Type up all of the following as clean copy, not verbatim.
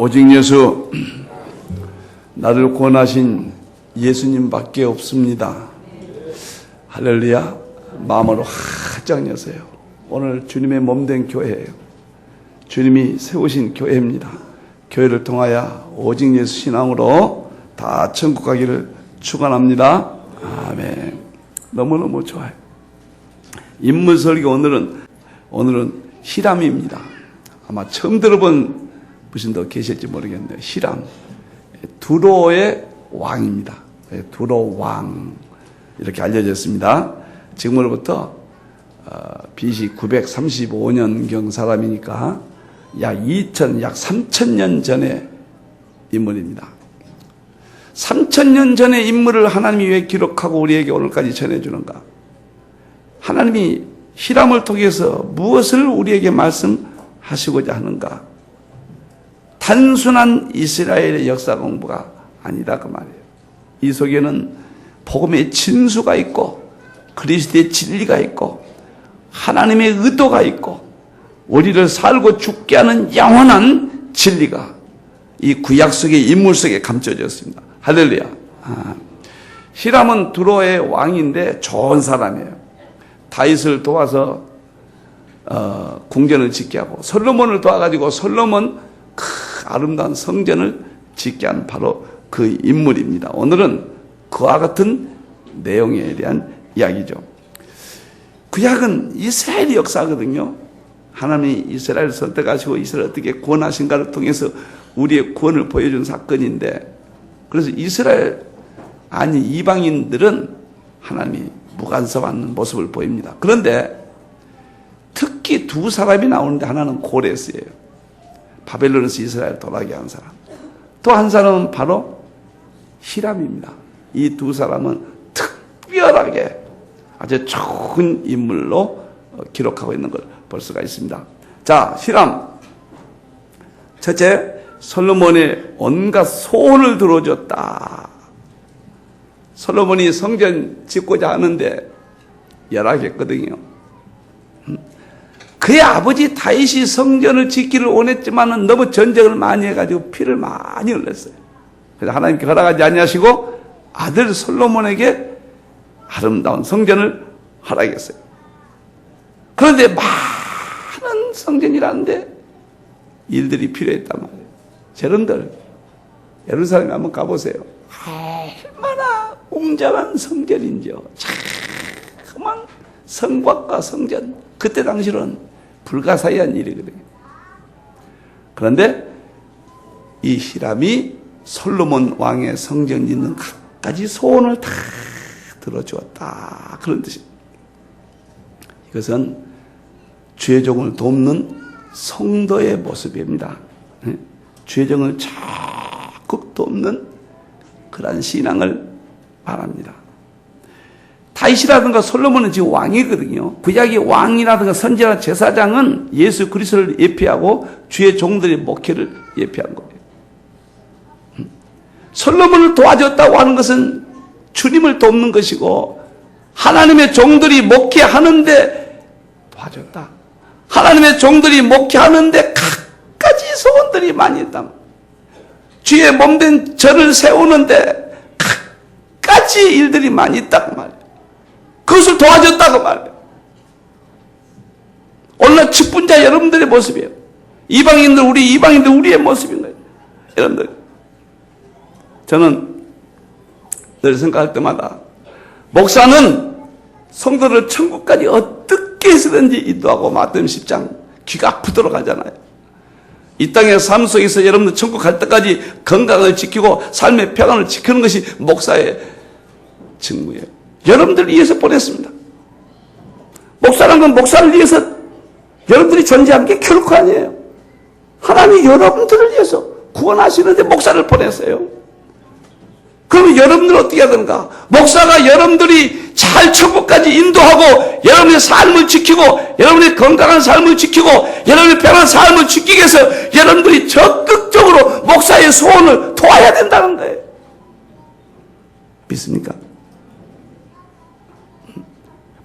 오직 예수, 나를 구원하신 예수님밖에 없습니다. 할렐루야. 마음으로 활짝 여세요. 오늘 주님의 몸된 교회예요. 주님이 세우신 교회입니다. 교회를 통하여 오직 예수 신앙으로 다 천국 가기를 축원합니다. 아멘. 너무너무 좋아요. 인물 설교 오늘은 히람입니다. 아마 처음 들어본 분도 계실지 모르겠는데, 히람, 두로의 왕입니다. 두로 왕 이렇게 알려졌습니다. 지금으로부터 BC 935년경 사람이니까 약 3000년 전의 인물입니다. 3000년 전의 인물을 하나님이 왜 기록하고 우리에게 오늘까지 전해주는가? 하나님이 히람을 통해서 무엇을 우리에게 말씀하시고자 하는가? 단순한 이스라엘의 역사 공부가 아니다 그 말이에요. 이 속에는 복음의 진수가 있고 그리스도의 진리가 있고 하나님의 의도가 있고 우리를 살고 죽게 하는 영원한 진리가 이 구약 속의 인물 속에 감춰져 있습니다. 할렐루야. 히람은 두로의 왕인데 좋은 사람이에요. 다윗을 도와서 궁전을 짓게 하고 솔로몬을 도와가지고 솔로몬 아름다운 성전을 짓게 한 바로 그 인물입니다. 오늘은 그와 같은 내용에 대한 이야기죠. 구약은 이스라엘의 역사거든요. 하나님이 이스라엘을 선택하시고 이스라엘을 어떻게 구원하신가를 통해서 우리의 구원을 보여준 사건인데, 그래서 이스라엘 아니 이방인들은 하나님이 무간섭하는 모습을 보입니다. 그런데 특히 두 사람이 나오는데 하나는 고레스예요. 바벨론에서 이스라엘 돌아가게 한 사람. 또 한 사람은 바로 히람입니다. 이 두 사람은 특별하게 아주 좋은 인물로 기록하고 있는 걸 볼 수가 있습니다. 자, 히람. 첫째, 솔로몬의 온갖 소원을 들어줬다. 솔로몬이 성전 짓고자 하는데 열악했거든요. 그의 아버지 다윗이 성전을 짓기를 원했지만 너무 전쟁을 많이 해가지고 피를 많이 흘렸어요. 그래서 하나님께 허락하지 아니하시고 아들 솔로몬에게 아름다운 성전을 허락했어요. 그런데 많은 성전이라는데 일들이 필요했단 말이에요. 여러분들 예루살렘에 한번 가보세요. 얼마나 웅장한 성전인지요. 자그만 성곽과 성전, 그때 당시로는 불가사의한 일이거든요. 그런데 이 히람이 솔로몬 왕의 성전 짓는 갖가지 소원을 다 들어주었다, 그런 뜻입니다. 이것은 죄종을 돕는 성도의 모습입니다. 죄종을 적극 돕는 그러한 신앙을 말합니다. 다윗이라든가 솔로몬은 지금 왕이거든요. 구약의 왕이라든가 선지자 제사장은 예수 그리스도를 예표하고 주의 종들의 목회를 예표한 거예요. 솔로몬을 도와줬다고 하는 것은 주님을 돕는 것이고, 하나님의 종들이 목회하는데 도와줬다. 하나님의 종들이 목회하는데 갖가지 소원들이 많이 있다. 주의 몸된 전을 세우는데 갖가지 일들이 많이 있다고 말이에요. 그것을 도와줬다고 말이에요. 오늘날 직분자 여러분들의 모습이에요. 우리 이방인들 우리의 모습인 거예요. 여러분들, 저는 늘 생각할 때마다 목사는 성도를 천국까지 어떻게 해서든지 인도하고 마태복음 10장 귀가 아프도록 하잖아요. 이 땅의 삶 속에서 여러분들 천국 갈 때까지 건강을 지키고 삶의 평안을 지키는 것이 목사의 직무예요. 여러분들을 위해서 보냈습니다. 목사라는 건 목사를 위해서 여러분들이 존재한 게 결코 아니에요. 하나님이 여러분들을 위해서 구원하시는데 목사를 보냈어요. 그러면 여러분들 어떻게 하든가? 목사가 여러분들이 잘 천국까지 인도하고 여러분의 삶을 지키고 여러분의 건강한 삶을 지키고 여러분의 편한 삶을 지키기 위해서 여러분들이 적극적으로 목사의 소원을 도와야 된다는 거예요. 믿습니까?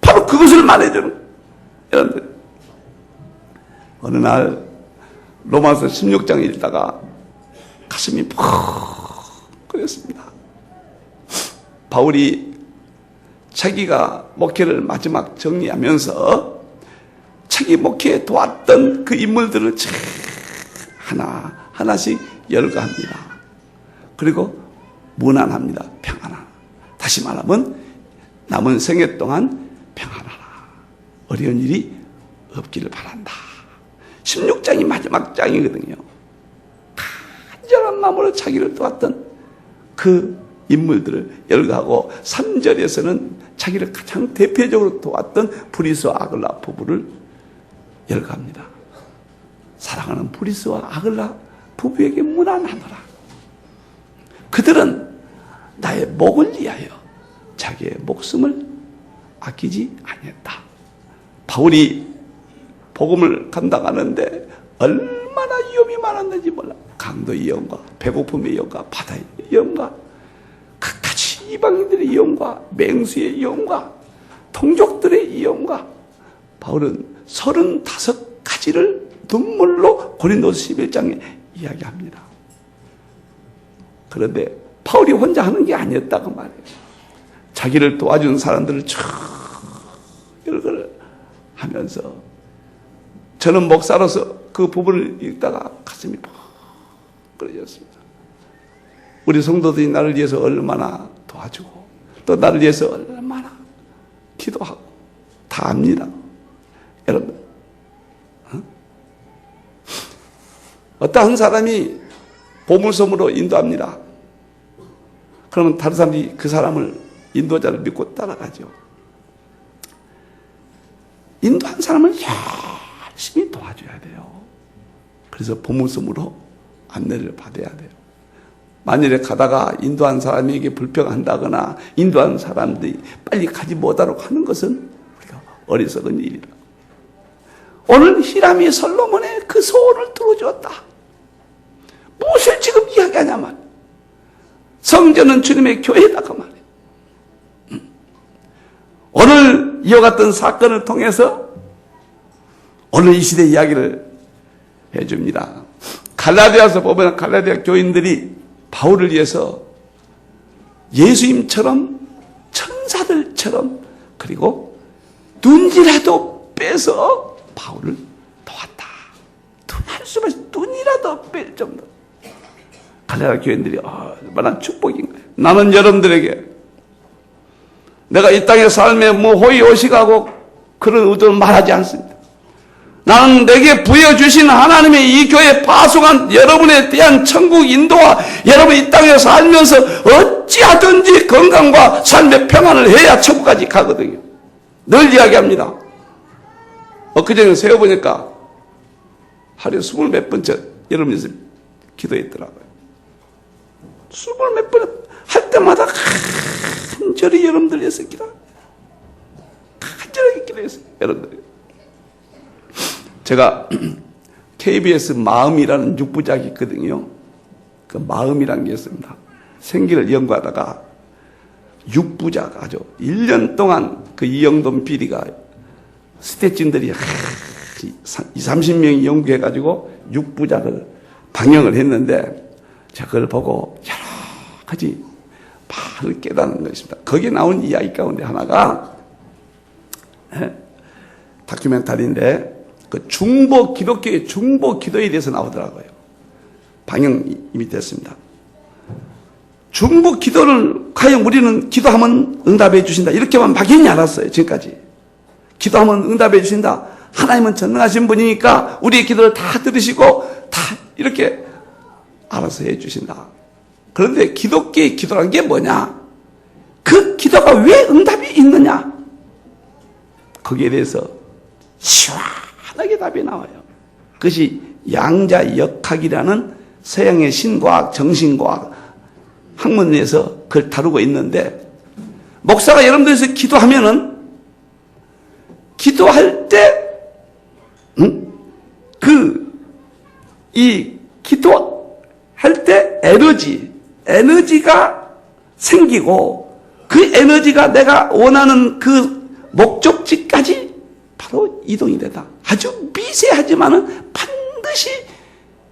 바로 그것을 말해주는 거예요. 여러분들, 어느 날 로마서 16장 읽다가 가슴이 퍽 끓였습니다. 바울이 자기가 목회를 마지막 정리하면서 자기 목회에 도왔던 그 인물들을 하나씩 열거합니다. 그리고 무난합니다. 평안하라. 다시 말하면 남은 생애 동안 평안하라. 어려운 일이 없기를 바란다. 16장이 마지막 장이거든요. 간절한 마음으로 자기를 도왔던 그 인물들을 열거하고 3절에서는 자기를 가장 대표적으로 도왔던 브리스와 아글라 부부를 열거합니다. 사랑하는 브리스와 아글라 부부에게 무난하노라. 그들은 나의 목을 위하여 자기의 목숨을 아끼지 아니했다. 바울이 복음을 감당하는데 얼마나 위험이 많았는지 몰라. 강도의 위험과 배고픔의 위험과 바다의 위험과 각가지 이방인들의 위험과 맹수의 위험과 동족들의 위험과 바울은 35가지를 눈물로 고린도서 11장에 이야기합니다. 그런데 바울이 혼자 하는 게 아니었다고 말해요. 자기를 도와준 사람들을 쭉 열거를 하면서 저는 목사로서 그 부분을 읽다가 가슴이 퍽 끓여졌습니다. 우리 성도들이 나를 위해서 얼마나 도와주고 또 나를 위해서 얼마나 기도하고 다 압니다. 여러분, 어떤 사람이 보물섬으로 인도합니다. 그러면 다른 사람이 그 사람을 인도자를 믿고 따라가죠. 인도한 사람을 열심히 도와줘야 돼요. 그래서 보물섬으로 안내를 받아야 돼요. 만일에 가다가 인도한 사람에게 불평한다거나 인도한 사람들이 빨리 가지 못하도록 하는 것은 우리가 어리석은 일이다. 오늘 히람이 솔로몬의 그 소원을 들어주었다. 무엇을 지금 이야기하냐면 성전은 주님의 교회다 그 말이에요. 오늘 이어갔던 사건을 통해서 오늘 이 시대 이야기를 해줍니다. 갈라디아서 보면 갈라디아 교인들이 바울을 위해서 예수님처럼 천사들처럼 그리고 눈이라도 빼서 바울을 도왔다. 할 수만 눈이라도 뺄 정도. 갈라디아 교인들이 얼마나 축복인 거예요. 나는 여러분들에게 내가 이 땅의 삶에 뭐 호의호식하고 그런 의도는 말하지 않습니다. 나는 내게 부여주신 하나님의 이 교회에 파송한 여러분에 대한 천국 인도와 여러분 이 땅에 살면서 어찌하든지 건강과 삶의 평안을 해야 천국까지 가거든요. 늘 이야기합니다. 엊그제는 세어보니까 하루에 20몇 번째 여러분에서 기도했더라고요. 20몇 번 할 때마다 간절히 여러분들 위해서 기도해요. 간절하게 기도했어요. 여러분들. 제가 KBS 마음이라는 6부작이 있거든요. 그 마음이라는 게 있습니다. 생기를 연구하다가 6부작 아주 1년 동안 그 이영돈 PD가 스태진들이 30명이 연구해가지고 6부작을 방영을 했는데 제가 그걸 보고 여러 가지 바를 깨닫는 것입니다. 거기에 나온 이야기 가운데 하나가 다큐멘터리인데 그 중보 기독교의 중보 기도에 대해서 나오더라고요. 방영이 이미 됐습니다. 중보 기도를 과연 우리는 기도하면 응답해 주신다 이렇게만 막연히 알았어요. 지금까지 기도하면 응답해 주신다. 하나님은 전능하신 분이니까 우리의 기도를 다 들으시고 다 이렇게 알아서 해 주신다. 그런데 기독교의 기도란 게 뭐냐? 그 기도가 왜 응답이 있느냐? 거기에 대해서 시원하게 답이 나와요. 그것이 양자역학이라는 서양의 신과학, 정신과학 학문에서 그걸 다루고 있는데 목사가 여러분들에서 기도하면은 기도할 때 기도할 때 에너지가 생기고 그 에너지가 내가 원하는 그 목적지까지 바로 이동이 되다. 아주 미세하지만은 반드시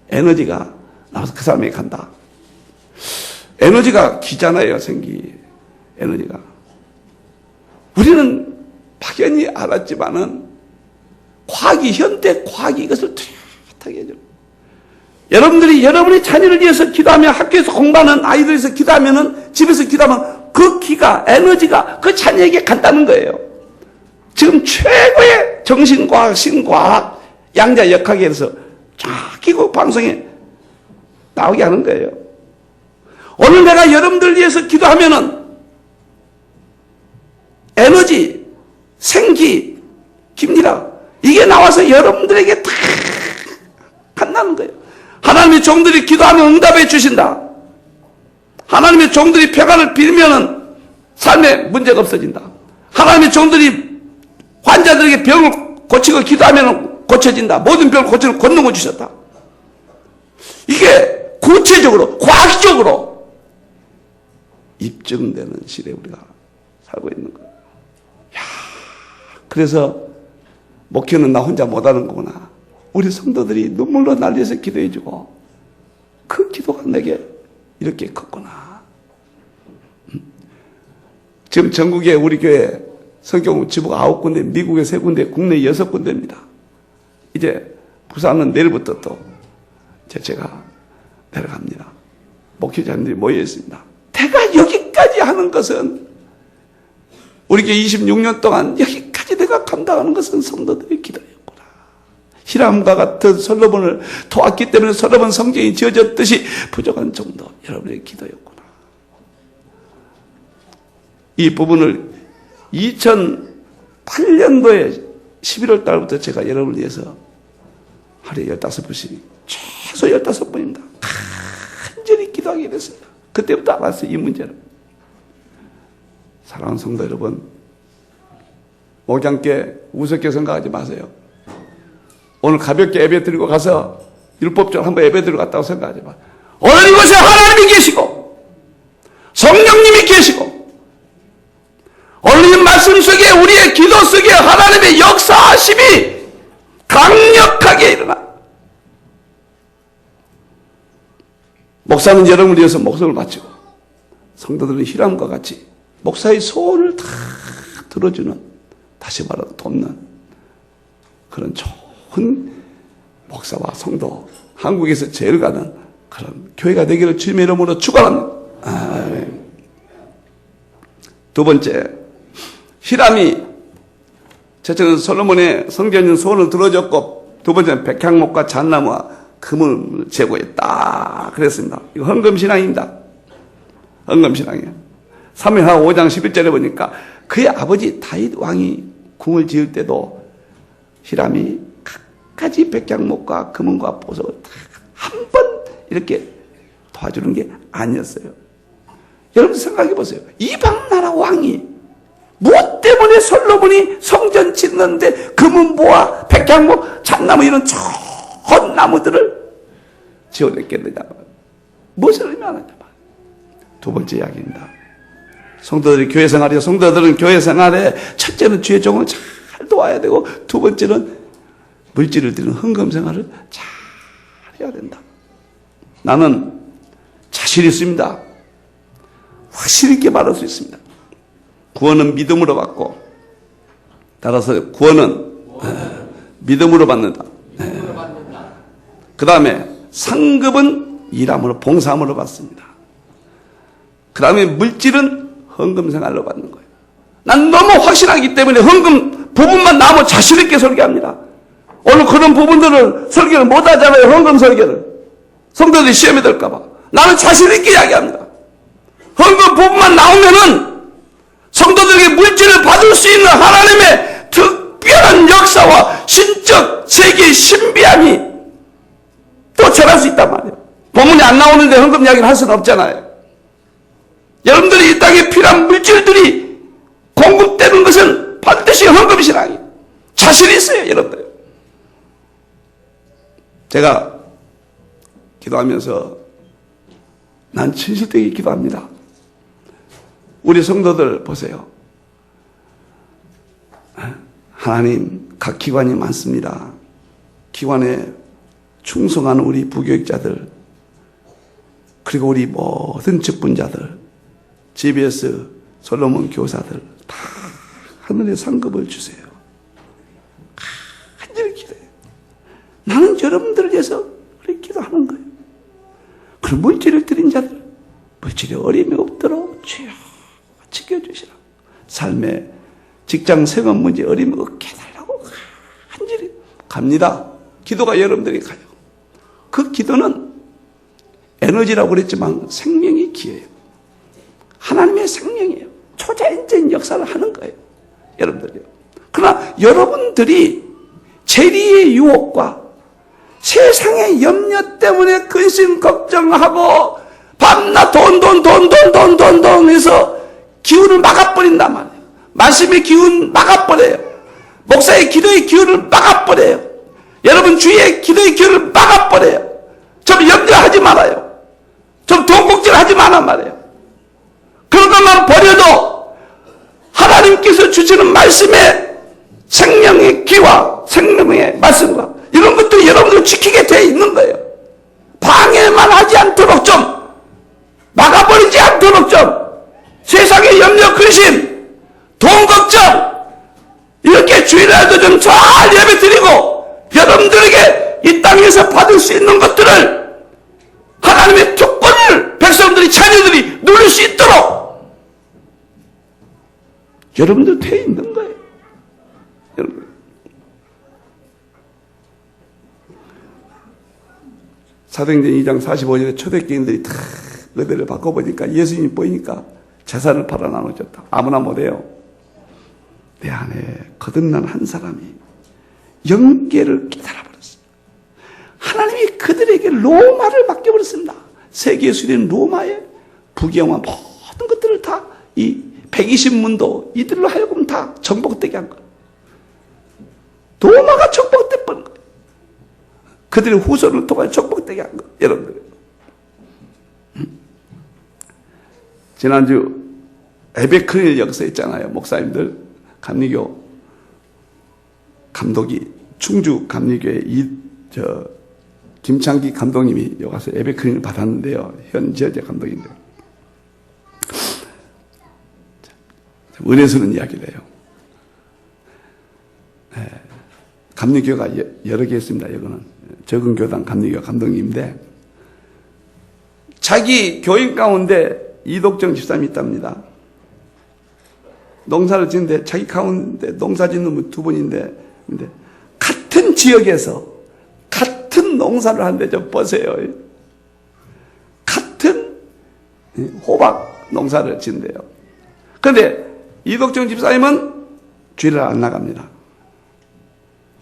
에너지가 나와서 그 사람에게 간다. 에너지가 기잖아요, 생기. 에너지가. 우리는 막연히 알았지만은 현대 과학이 이것을 뚜렷하게 해줘. 여러분들이 여러분의 자녀를 위해서 기도하며 학교에서 공부하는 아이들을 위해서 기도하면은 집에서 기도하면 그 기가, 에너지가 그 자녀에게 간다는 거예요. 지금 최고의 정신과학, 신과학, 양자 역학에서 기고 방송에 나오게 하는 거예요. 오늘 내가 여러분들 위해서 기도하면은 에너지, 생기, 김리라 이게 나와서 여러분들에게 다 간다는 거예요. 하나님의 종들이 기도하면 응답해 주신다. 하나님의 종들이 평안을 빌면은 삶에 문제가 없어진다. 하나님의 종들이 환자들에게 병을 고치고 기도하면 고쳐진다. 모든 병을 고치는 권능을 주셨다. 이게 구체적으로 과학적으로 입증되는 시대에 우리가 살고 있는 거예요. 그래서 목회는 나 혼자 못하는 거구나. 우리 성도들이 눈물로 날려서 기도해주고 그 기도가 내게 이렇게 컸구나. 지금 전국에 우리 교회 성경 지부가 9군데, 미국에 3군데, 국내 6군데입니다. 이제 부산은 내일부터 또 제가 내려갑니다. 목회자님들이 모여 있습니다. 내가 여기까지 하는 것은 우리 교회 26년 동안 여기까지 내가 감당하는 것은 성도들의 기도였구나. 히람과 같은 솔로몬을 도왔기 때문에 솔로몬 성경이 지어졌듯이 부족한 정도 여러분의 기도였구나. 이 부분을 2008년도에 11월 달부터 제가 여러분을 위해서 하루에 15번씩 최소 15번입니다. 간절히 기도하게 됐습니다. 그때부터 알았어요, 이 문제를. 사랑하는 성도 여러분, 목장께 우습게 생각하지 마세요. 오늘 가볍게 예배 드리고 가서 율법적으로 한번 예배 드리고 갔다고 생각하지 마세요. 오늘 이곳에 하나님이 계시고 성령님이 계시고 오늘 이 말씀 속에 우리의 기도 속에 하나님의 역사하심이 강력하게 일어나. 목사는 여러분을 위해서 목숨을 바치고 성도들은 히람과 같이 목사의 소원을 다 들어주는, 다시 말하면 돕는 그런 좋은 목사와 성도, 한국에서 제일 가는 그런 교회가 되기를 주님의 이름으로 축원합니다. 두 번째, 히람이 첫째는 솔로몬의 성전인 소원을 들어줬고, 두 번째는 백향목과 잣나무와 금을 제거했다 그랬습니다. 이거 헌금신앙입니다. 헌금신앙이에요. 사무엘하 5장 11절에 보니까 그의 아버지 다윗 왕이 궁을 지을 때도 히람이 각가지 백향목과 금은과 보석을 한 번 이렇게 도와주는 게 아니었어요. 여러분 생각해 보세요. 이방 나라 왕이 무엇 때문에 솔로몬이 성전 짓는데 금은보와 백향목, 잣나무 이런 좋은 나무들을 지어냈겠느냐. 무엇을 의미하느냐. 두 번째 이야기입니다. 성도들이 교회 생활이요. 성도들은 교회 생활에 첫째는 주의 종을 잘 도와야 되고, 두 번째는 물질을 드리는 헌금 생활을 잘 해야 된다. 나는 자신 있습니다. 확실히 있게 말할 수 있습니다. 구원은 믿음으로 받고, 따라서 구원은 믿음으로 받는다. 그 다음에 상급은 일함으로, 봉사함으로 받습니다. 그 다음에 물질은 헌금 생활로 받는 거예요. 난 너무 확신하기 때문에 헌금 부분만 나오면 자신 있게 설교합니다. 오늘 그런 부분들을 설교를 못 하잖아요. 헌금 설교를. 성도들이 시험에 들까 봐. 나는 자신 있게 이야기합니다. 헌금 부분만 나오면은 성도들에게 물질을 받을 수 있는 하나님의 특별한 역사와 신적 세계의 신비함이 또 전할 수 있단 말이에요. 본문이 안 나오는데 헌금 이야기를 할 수는 없잖아요. 여러분들이 이 땅에 필요한 물질들이 공급되는 것은 반드시 헌금신앙이에요. 자신 있어요, 여러분들. 제가 기도하면서 난 진실되게 기도합니다. 우리 성도들 보세요. 하나님, 각 기관이 많습니다. 기관에 충성하는 우리 부교육자들, 그리고 우리 모든 직분자들, GBS 솔로몬 교사들 다 하늘의 상급을 주세요. 간절히 기도해요. 나는 여러분들을 위해서 그렇게 기도하는 거예요. 그럼 물질을 드린 자들, 물질에 어림이 없도록 주여 지켜주시라. 삶의 직장 생업 문제 어림이 없게 해달라고 간절히 갑니다. 기도가 여러분들에게 가요. 그 기도는 에너지라고 그랬지만 생명의 기회예요. 하나님의 생명이에요. 초자연적인 역사를 하는 거예요. 여러분들이요. 그러나 여러분들이 재리의 유혹과 세상의 염려 때문에 근심 걱정하고 밤낮 돈 해서 기운을 막아버린단 말이에요. 말씀의 기운 막아버려요. 목사의 기도의 기운을 막아버려요. 여러분 주의 기도의 기운을 막아버려요. 좀 염려하지 말아요. 좀 돈곡질하지 말란 말이에요. 그런 것만 버려도 하나님께서 주시는 말씀의 생명의 기와 생명의 말씀과 이런 것들이 여러분들 지키게 되어 있는 거예요. 방해만 하지 않도록 좀 막아버리지 않도록 좀 세상의 염려 근심 돈 걱정 이렇게 주일날도 좀 잘 예배 드리고 여러분들에게 이 땅에서 받을 수 있는 것들을 하나님의 특권을 백성들이 자녀들이 누릴 수 있도록 여러분들 되어 있는 거예요. 여러분 사도행전 2장 45절에 초대교인들이 다 의대를 바꿔보니까 예수님이 보이니까 재산을 팔아 나눠줬다. 아무나 못해요. 내 안에 거듭난 한 사람이 영계를 깨달아버렸어요. 하나님이 그들에게 로마를 맡겨버렸습니다. 세계 수리는 로마의 부경화 모든 것들을 다 이 120문도 이들로 하여금 다 정복되게 한 거예요. 로마가 정복돼 버린 거예요. 그들의 후손을 통해 정복되게 한 거예요. 여러분들. 지난주 에베크릴 역사 있잖아요. 목사님들 감리교 감독이 충주 감리교의 김창기 감독님이 여기 가서 에베크릴을 받았는데요. 현 지역의 감독인데 은혜스러운 이야기를 해요. 감리교가 여러 개 있습니다. 여기는 적은교단 감리교 감독님인데 자기 교인 가운데 이독정 집사님이 있답니다. 농사를 짓는데 자기 가운데 농사 짓는 분 두 분인데 같은 지역에서 같은 농사를 하는데 좀 보세요. 같은 호박 농사를 짓는데요. 그런데 이독정 집사님은 주일을 안 나갑니다.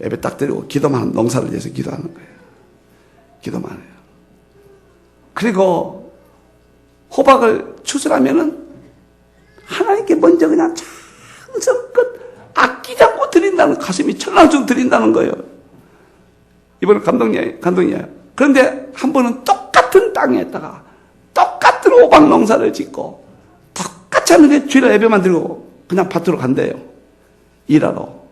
예배 딱 드리고 기도만 하는 농사를 위해서 기도하는 거예요. 기도만 해요. 그리고 호박을 추수하면은 하나님께 먼저 그냥 정성껏 아끼지 않고 드린다는 가슴이 천랑중 드린다는 거예요. 이번에 감독이에요. 그런데 한 번은 똑같은 땅에다가 똑같은 호박 농사를 짓고 똑같이 하는데 주일날 예배만 드리고 그냥 밭으로 간대요. 일하러.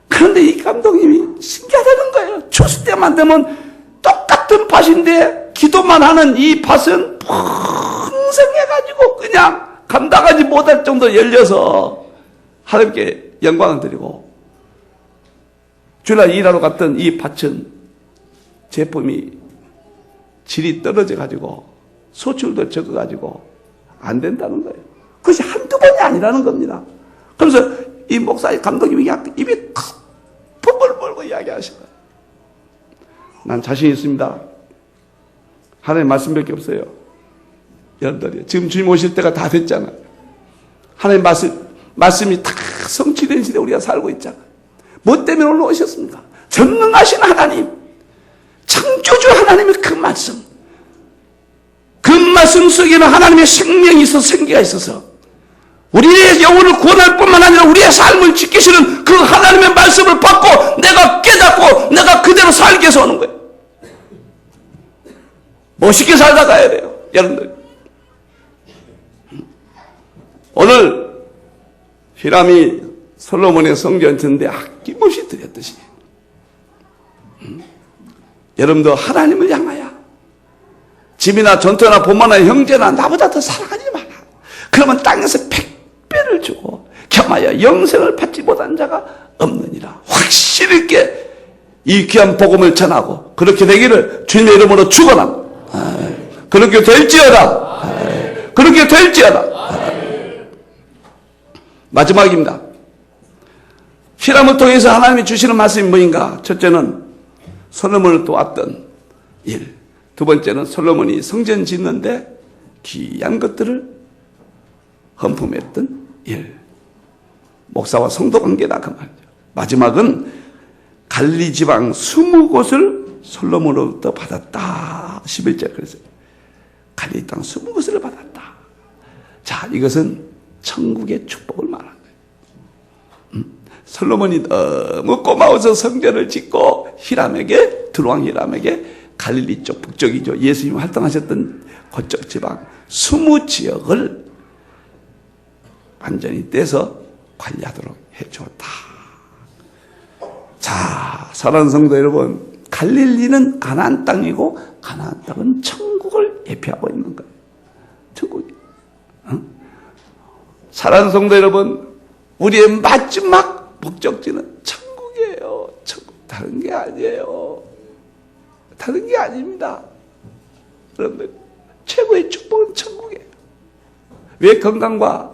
그런데 이 감독님이 신기하다는 거예요. 추수 때만 되면 똑같은 밭인데 기도만 하는 이 밭은 풍성해가지고 그냥 감당하지 못할 정도로 열려서 하나님께 영광을 드리고 주일날 일하러 갔던 이 밭은 제품이 질이 떨어져가지고 소출도 적어가지고 안 된다는 거예요. 그것이 한두 번이 아니라는 겁니다. 그래서 이 목사의 감독님이 입이 탁 펄펄 벌고 이야기하시는 거예요. 난 자신 있습니다. 하나님 말씀밖에 없어요. 여러분들이 지금 주님 오실 때가 다 됐잖아요. 하나님 말씀이 다 성취된 시대에 우리가 살고 있잖아요. 뭐 때문에 올라오셨습니까? 전능하신 하나님, 창조주 하나님의 그 말씀 속에는 하나님의 생명이 있어서 생기가 있어서 우리의 영혼을 구원할 뿐만 아니라 우리의 삶을 지키시는 그 하나님의 말씀을 받고 내가 깨닫고 내가 그대로 살기 위해서 오는 거예요. 멋있게 살다 가야 돼요. 여러분들 오늘 히람이 솔로몬의 성전 전대 아낌없이 드렸듯이 여러분도 하나님을 향하여 집이나 전토나 부모나 형제나 나보다 더 사랑하지 마라. 그러면 땅에서 100배를 주고 겸하여 영생을 받지 못한 자가 없느니라. 확실히 있게 이 귀한 복음을 전하고 그렇게 되기를 주님의 이름으로 축원합니다. 그렇게 될지어다. 그렇게 될지어다. 마지막입니다. 히람을 통해서 하나님이 주시는 말씀이 뭐인가? 첫째는 솔로몬을 도왔던 일, 두 번째는 솔로몬이 성전 짓는데 귀한 것들을 헌품했던 일, 목사와 성도 관계다 그 말이죠. 마지막은 갈리 지방 20곳을 솔로몬으로부터 받았다. 11절 그랬어요. 갈리 땅 20곳을 받았다. 자, 이것은 천국의 축복을 말하는 거예요. 솔로몬이 너무 고마워서 성전을 짓고 히람에게, 두루왕 히람에게 갈릴리 쪽 북쪽이죠. 예수님이 활동하셨던 그쪽 지방 20지역을 완전히 떼서 관리하도록 해주었다. 자, 사랑하는 성도 여러분, 갈릴리는 가나안 땅이고 가나안 땅은 천국을 예표하고 있는 거예요. 천국이. 사랑하는 성도 여러분, 우리의 마지막 목적지는 천국이에요. 천국. 다른 게 아니에요. 다른 게 아닙니다. 여러분들, 최고의 축복은 천국이에요. 왜 건강과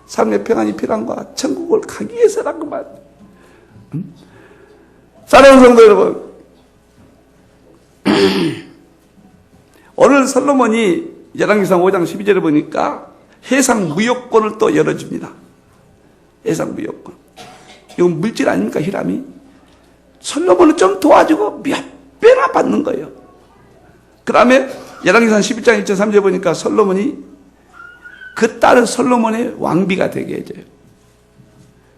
삶의 평안이 필요한가? 천국을 가기 위해서란 그 말. 사랑하는 성도 여러분, 오늘 솔로몬이 열왕기상 5장 12절에 보니까 해상 무역권을 또 열어줍니다. 해상 무역권. 이건 물질 아닙니까, 히람이? 솔로몬을 좀 도와주고 몇 배나 받는 거예요. 그 다음에 열왕기상 11장 1절 3절에 보니까 솔로몬이 그 딸을 솔로몬의 왕비가 되게 해줘요.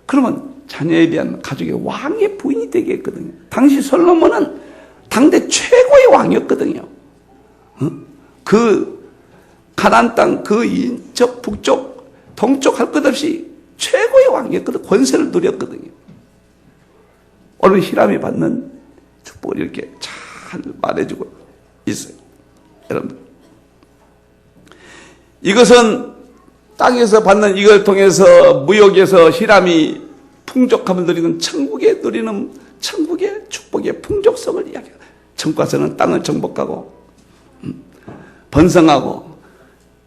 그러면 자녀에 대한 가족의 왕의 부인이 되게 했거든요. 당시 솔로몬은 당대 최고의 왕이었거든요. 그 가나안 땅, 그 인접, 북쪽, 동쪽 할 것 없이 최고의 왕이었거든. 권세를 누렸거든요. 오늘 히람이 받는 축복을 이렇게 잘 말해주고 있어요. 여러분들, 이것은 땅에서 받는 이걸 통해서 무역에서 히람이 풍족함을 누리는 천국에 누리는 천국의 축복의 풍족성을 이야기해요. 천국 가서는 땅을 정복하고 번성하고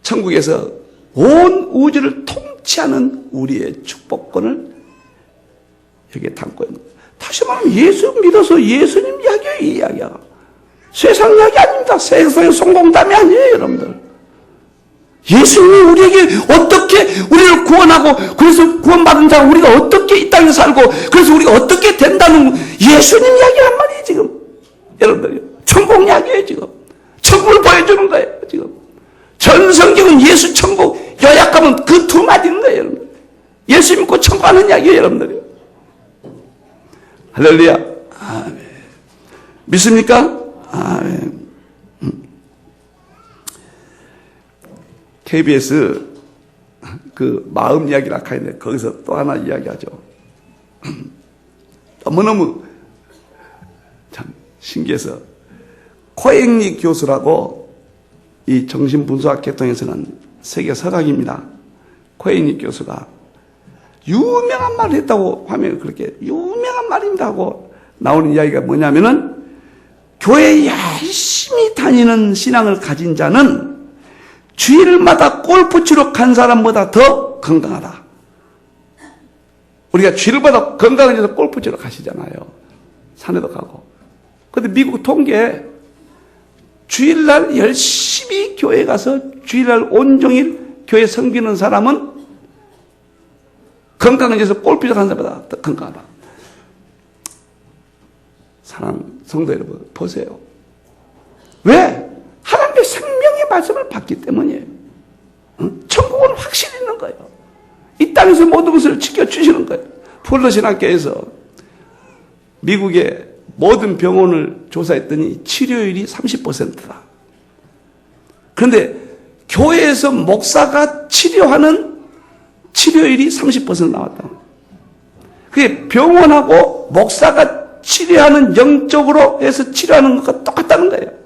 천국에서 온 우주를 통치하는 우리의 축복권을 여기에 담고 있는 거예요. 다시 말하면 예수 믿어서 예수님 이야기예요. 이 이야기야. 세상 이야기 아닙니다. 세상의 성공담이 아니에요, 여러분들. 예수님이 우리에게 어떻게 우리를 구원하고 그래서 구원받은 자 우리가 어떻게 이 땅에 살고 그래서 우리가 어떻게 된다는 예수님 이야기란 말이에요 지금. 여러분들 천국 이야기예요 지금. 천국을 보여주는 거예요 지금. 전 성경은 예수 천국 요약하면 그 두 마디인 거예요 여러분들. 예수 믿고 천국 가는 이야기예요 여러분들. 할렐루야. 아멘. 믿습니까? 아멘. KBS 그 마음 이야기를 아까 했는데 거기서 또 하나 이야기하죠. 너무너무 참 신기해서 코행리 교수라고 이 정신분석학 계통에서는 세계 서각입니다. 코행리 교수가 유명한 말을 했다고 하면 그렇게 유명한 말입니다 하고 나오는 이야기가 뭐냐면은 교회에 열심히 다니는 신앙을 가진 자는 주일마다 골프 치러 간 사람보다 더 건강하다. 우리가 주일마다 건강해져서 골프 치러 가시잖아요. 산에도 가고. 근데 미국 통계에 주일날 열심히 교회 가서 주일날 온종일 교회 섬기는 사람은 건강해져서 골프 치러 간 사람보다 더 건강하다. 사랑 성도 여러분 보세요. 왜? 하나님의 생명의 말씀을 받기 때문이에요. 천국은 확실히 있는 거예요. 이 땅에서 모든 것을 지켜주시는 거예요. 폴로신학교에서 미국의 모든 병원을 조사했더니 치료율이 30%다. 그런데 교회에서 목사가 치료하는 치료율이 30% 나왔다. 그게 병원하고 목사가 치료하는 영적으로 해서 치료하는 것과 똑같다는 거예요.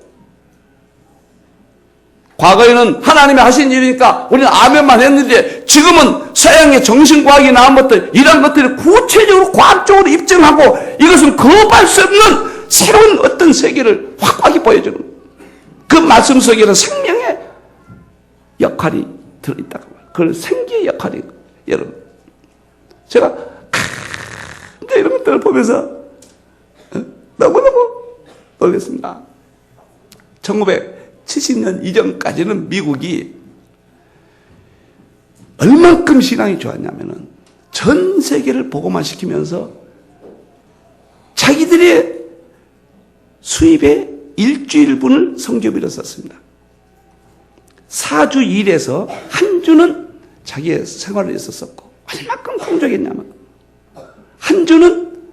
과거에는 하나님이 하신 일이니까 우리는 아멘만 했는데 지금은 서양의 정신과학이 나온 것들, 이런 것들을 구체적으로 과학적으로 입증하고 이것은 거부할 수 없는 새로운 어떤 세계를 확고하게 보여주는, 그 말씀 속에는 생명의 역할이 들어있다고 말해요. 그 생기의 역할이, 여러분. 제가 이런 것들을 보면서 너무너무 놀랐습니다. 1970년 이전까지는 미국이 얼만큼 신앙이 좋았냐면은 전 세계를 복음화시키면서 자기들의 수입의 일주일분을 성교비로 썼습니다. 4주 일해서 한 주는 자기의 생활을 위해서 썼고, 얼마큼 풍족했냐면 한 주는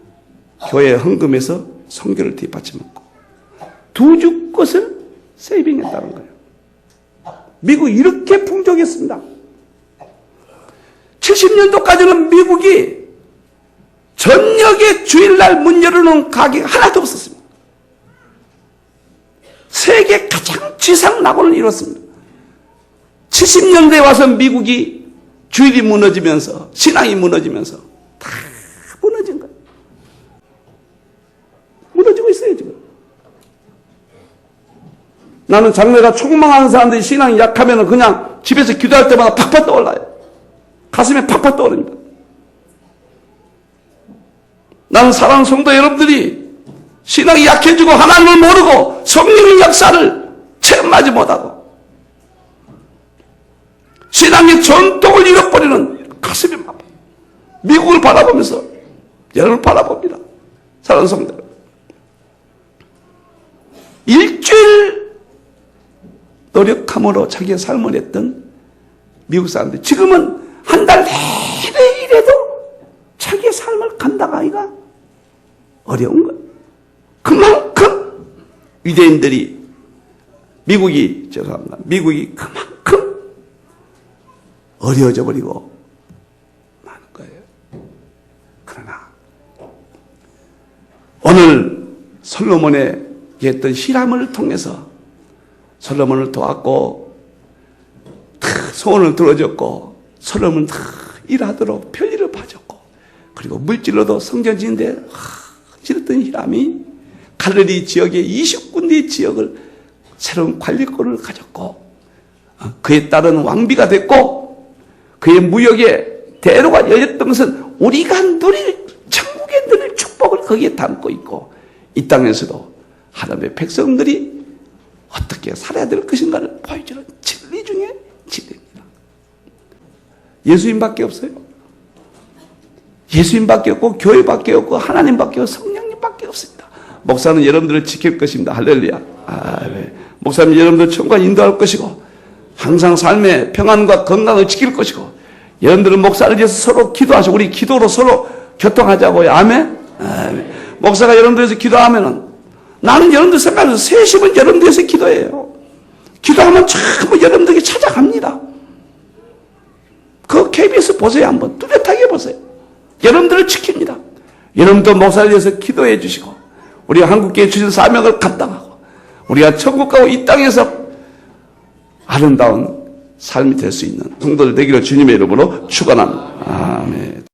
교회 헌금에서 성교를 뒷받침했고 2주 것을 세이빙했다는 거예요. 미국 이렇게 풍족했습니다. 70년도까지는 미국이 저녁에 주일날 문 열어놓은 가게가 하나도 없었습니다. 세계 가장 지상 낙원을 이뤘습니다. 70년대에 와서 미국이 주일이 무너지면서, 신앙이 무너지면서 다 무너진 거예요. 무너지고 있어요, 지금. 나는 장래가 촉망하는 사람들이 신앙이 약하면 그냥 집에서 기도할 때마다 팍팍 떠올라요. 가슴에 팍팍 떠오릅니다. 나는 사랑하는 성도 여러분들이 신앙이 약해지고 하나님을 모르고 성령의 역사를 체험하지 못하고 신앙의 전통을 잃어버리는 가슴이 아파요. 미국을 바라보면서 여러분을 바라봅니다. 사랑하는 성도 여러분. 일주일 노력함으로 자기의 삶을 했던 미국 사람들, 지금은 한 달 내내 일해도 자기의 삶을 간다가기가 어려운 거예요. 그만큼 유대인들이, 죄송합니다. 미국이 그만큼 어려워져 버리고 많은 거예요. 그러나 오늘 솔로몬의 했던 실험을 통해서 솔로몬을 도왔고 소원을 들어줬고 솔로몬은 일하도록 편리를 봐줬고, 그리고 물질로도 성전 짓는데 지었던 히람이 갈릴리 지역의 20군데 지역을 새로운 관리권을 가졌고 그에 따른 왕비가 됐고, 그의 무역의 대로가 열렸던 것은 우리가 누릴 천국에 누릴 축복을 거기에 담고 있고, 이 땅에서도 하나님의 백성들이 어떻게 살아야 될 것인가를 보여주는 진리 중에 진리입니다. 예수님밖에 없어요. 예수님밖에 없고 교회밖에 없고 하나님밖에 없고 성령님밖에 없습니다. 목사는 여러분들을 지킬 것입니다. 할렐루야. 아멘. 목사님 여러분들 천국에 인도할 것이고 항상 삶의 평안과 건강을 지킬 것이고, 여러분들은 목사를 위해서 서로 기도하시고 우리 기도로 서로 교통하자고요. 아멘. 아멘. 목사가 여러분들 위해서 기도하면은 나는 여러분들 생각해서 세심은 여러분들 위해서 기도해요. 기도하면 전부 여러분들에게 찾아갑니다. 그 KBS 보세요. 한번 뚜렷하게 보세요. 여러분들을 지킵니다. 여러분도 목사를 위해서 기도해 주시고 우리가 한국교회 주신 사명을 감당하고 우리가 천국 가고 이 땅에서 아름다운 삶이 될 수 있는 성도들 되기를 주님의 이름으로 축원합니다. 아멘.